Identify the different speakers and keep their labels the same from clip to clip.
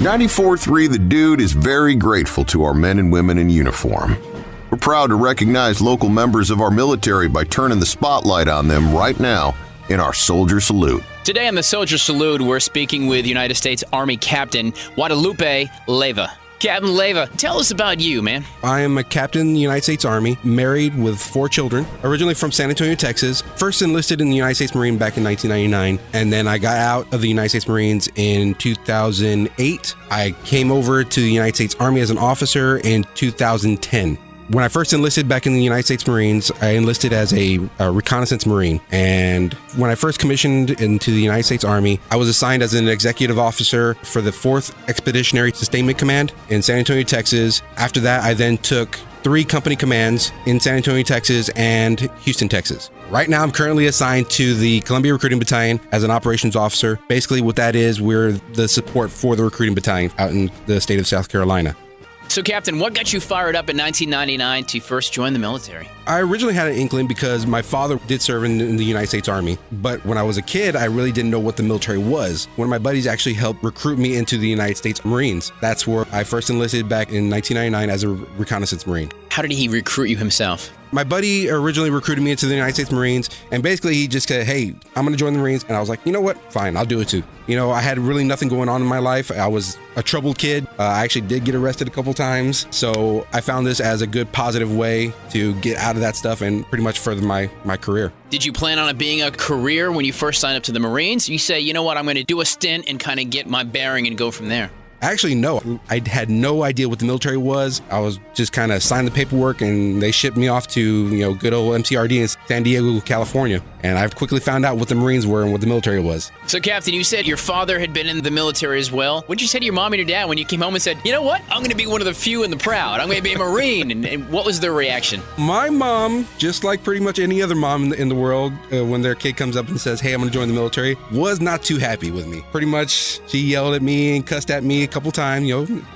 Speaker 1: 94.3 The Dude is very grateful to our men and women in uniform. We're proud to recognize local members of our military by turning the spotlight on them right now in our Soldier Salute.
Speaker 2: Today on the Soldier Salute, we're speaking with United States Army Captain Guadalupe Leyva. Captain Leyva, tell us about you, man.
Speaker 3: I am a captain in the United States Army, married with 4 children, originally from San Antonio, Texas. First enlisted in the United States Marine back in 1999, and then I got out of the United States Marines in 2008. I came over to the United States Army as an officer in 2010. When I first enlisted back in the United States Marines, I enlisted as a reconnaissance Marine. And when I first commissioned into the United States Army, I was assigned as an executive officer for the 4th Expeditionary Sustainment Command in San Antonio, Texas. After that, I then took 3 company commands in San Antonio, Texas and Houston, Texas. Right now, I'm currently assigned to the Columbia Recruiting Battalion as an operations officer. Basically, what that is, we're the support for the recruiting battalion out in the state of South Carolina.
Speaker 2: So, Captain, what got you fired up in 1999 to first join the military?
Speaker 3: I originally had an inkling because my father did serve in the United States Army. But when I was a kid, I really didn't know what the military was. One of my buddies actually helped recruit me into the United States Marines. That's where I first enlisted back in 1999 as a reconnaissance Marine.
Speaker 2: How did he recruit you himself?
Speaker 3: My buddy originally recruited me into the United States Marines, and basically he just said, hey, I'm going to join the Marines. And I was like, you know what? Fine, I'll do it too. You know, I had really nothing going on in my life. I was a troubled kid. I actually did get arrested a couple times. So I found this as a good positive way to get out of that stuff and pretty much further my career.
Speaker 2: Did you plan on it being a career when you first signed up to the Marines? You say, you know what, I'm going to do a stint and kind of get my bearing and go from there.
Speaker 3: Actually, no. I had no idea what the military was. I was just kind of signed the paperwork and they shipped me off to, good old MCRD in San Diego, California. And I quickly found out what the Marines were and what the military was.
Speaker 2: So, Captain, you said your father had been in the military as well. What did you say to your mom and your dad when you came home and said, you know what? I'm going to be one of the few and the proud. I'm going to be a Marine. And what was their reaction?
Speaker 3: My mom, just like pretty much any other mom in the world, when their kid comes up and says, hey, I'm going to join the military, was not too happy with me. Pretty much, she yelled at me and cussed at me a couple times,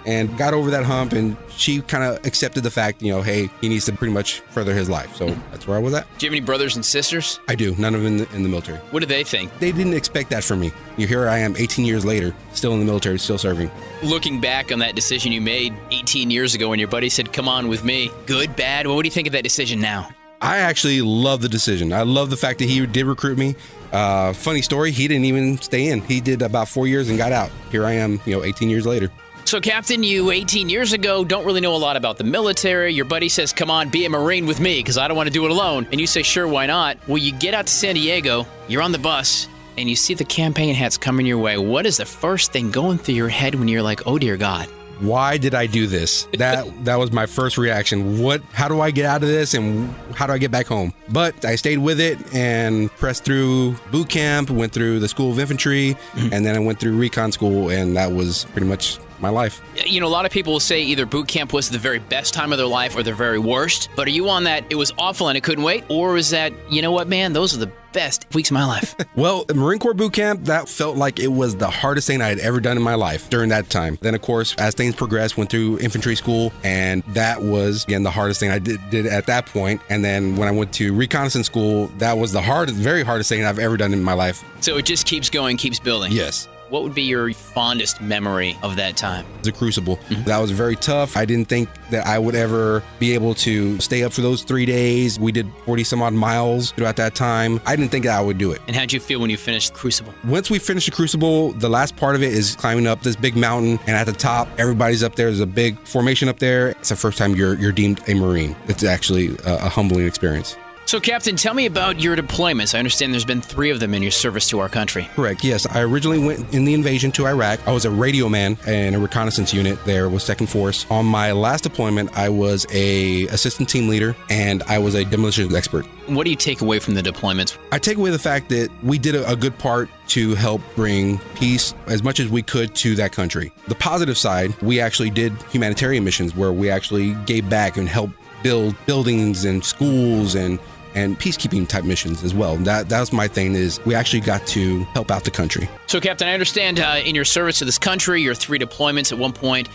Speaker 3: and got over that hump. And she kind of accepted the fact, hey, he needs to pretty much further his life. So that's where I was at.
Speaker 2: Do you have any brothers and sisters?
Speaker 3: I do. None of them in the military.
Speaker 2: What do they think?
Speaker 3: They didn't expect that from me. Here I am 18 years later, still in the military, still serving.
Speaker 2: Looking back on that decision you made 18 years ago when your buddy said, come on with me, good, bad, what do you think of that decision now?
Speaker 3: I actually love the decision. I love the fact that he did recruit me. Funny story, he didn't even stay in. He did about 4 years and got out. Here I am, 18 years later.
Speaker 2: So, Captain, you 18 years ago don't really know a lot about the military. Your buddy says, come on, be a Marine with me because I don't want to do it alone. And you say, sure, why not? Well, you get out to San Diego, you're on the bus, and you see the campaign hats coming your way. What is the first thing going through your head when you're like, oh, dear God?
Speaker 3: Why did I do this? That was my first reaction. How do I get out of this and how do I get back home? But I stayed with it and pressed through boot camp, went through the School of Infantry, and then I went through recon school, and that was pretty much my life.
Speaker 2: A lot of people will say either boot camp was the very best time of their life or their very worst. But are you on that it was awful and I couldn't wait? Or is that, you know what, man, those are the best weeks of my life?
Speaker 3: Well, Marine Corps boot camp, that felt like it was the hardest thing I had ever done in my life during that time. Then, of course, as things progressed, went through infantry school, and that was, again, the hardest thing I did at that point. And then when I went to reconnaissance school, that was the very hardest thing I've ever done in my life.
Speaker 2: So it just keeps going, keeps building.
Speaker 3: Yes.
Speaker 2: What would be your fondest memory of that time?
Speaker 3: The Crucible. That was very tough. I didn't think that I would ever be able to stay up for those 3 days. We did 40 some odd miles throughout that time. I didn't think that I would do it.
Speaker 2: And how'd you feel when you finished the Crucible?
Speaker 3: Once we finished the Crucible, the last part of it is climbing up this big mountain. And at the top, everybody's up there. There's a big formation up there. It's the first time you're deemed a Marine. It's actually a humbling experience.
Speaker 2: So, Captain, tell me about your deployments. I understand there's been 3 of them in your service to our country.
Speaker 3: Correct, yes. I originally went in the invasion to Iraq. I was a radio man in a reconnaissance unit there with 2nd Force. On my last deployment, I was a assistant team leader, and I was a demolition expert.
Speaker 2: What do you take away from the deployments?
Speaker 3: I take away the fact that we did a good part to help bring peace as much as we could to that country. The positive side, we actually did humanitarian missions where we actually gave back and helped build buildings and schools and peacekeeping type missions as well. That was my thing, is we actually got to help out the country.
Speaker 2: So, Captain, I understand in your service to this country, your 3 deployments at one point,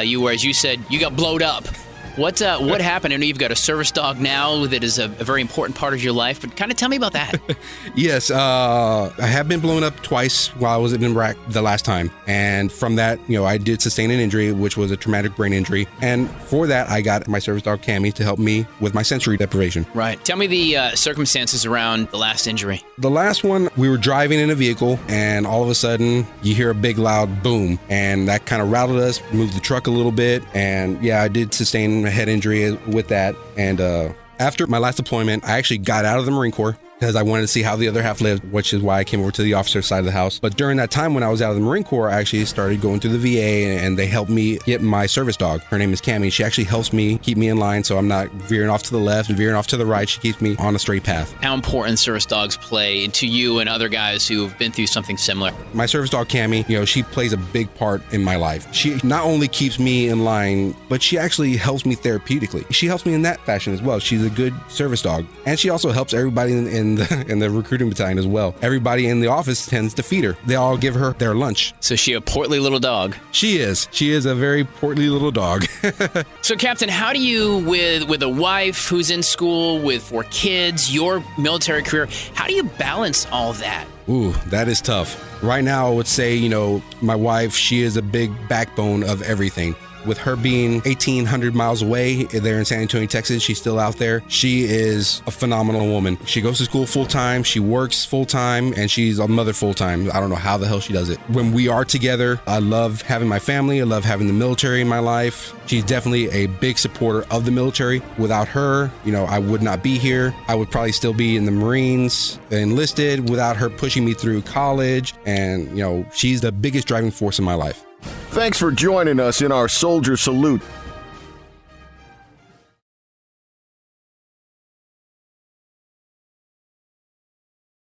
Speaker 2: you were, as you said, you got blowed up. What happened? I know you've got a service dog now that is a very important part of your life, but kind of tell me about that.
Speaker 3: Yes, I have been blown up twice while I was in Iraq the last time. And from that, I did sustain an injury, which was a traumatic brain injury. And for that, I got my service dog, Cammy, to help me with my sensory deprivation.
Speaker 2: Right. Tell me the circumstances around the last injury.
Speaker 3: The last one, we were driving in a vehicle, and all of a sudden, you hear a big loud boom. And that kind of rattled us, moved the truck a little bit. And yeah, I did sustain a head injury with that. And after my last deployment, I actually got out of the Marine Corps because I wanted to see how the other half lived, which is why I came over to the officer side of the house. But during that time when I was out of the Marine Corps, I actually started going through the VA, and they helped me get my service dog. Her name is Cammy. She actually helps me keep me in line so I'm not veering off to the left and veering off to the right. She keeps me on a straight path.
Speaker 2: How important service dogs play into you and other guys who have been through something similar?
Speaker 3: My service dog, Cammy, she plays a big part in my life. She not only keeps me in line, but she actually helps me therapeutically. She helps me in that fashion as well. She's a good service dog. And she also helps everybody in the recruiting battalion as well. Everybody in the office tends to feed her. They all give her their lunch.
Speaker 2: So she a portly little dog?
Speaker 3: She is. She is a very portly little dog.
Speaker 2: So Captain, how do you, with a wife who's in school, with 4 kids, your military career, how do you balance all that?
Speaker 3: Ooh, that is tough. Right now, I would say, my wife, she is a big backbone of everything. With her being 1,800 miles away there in San Antonio, Texas, she's still out there. She is a phenomenal woman. She goes to school full time, she works full time, and she's a mother full time. I don't know how the hell she does it. When we are together, I love having my family. I love having the military in my life. She's definitely a big supporter of the military. Without her, I would not be here. I would probably still be in the Marines, enlisted, without her pushing me through college. And, she's the biggest driving force in my life.
Speaker 1: Thanks for joining us in our Soldier Salute.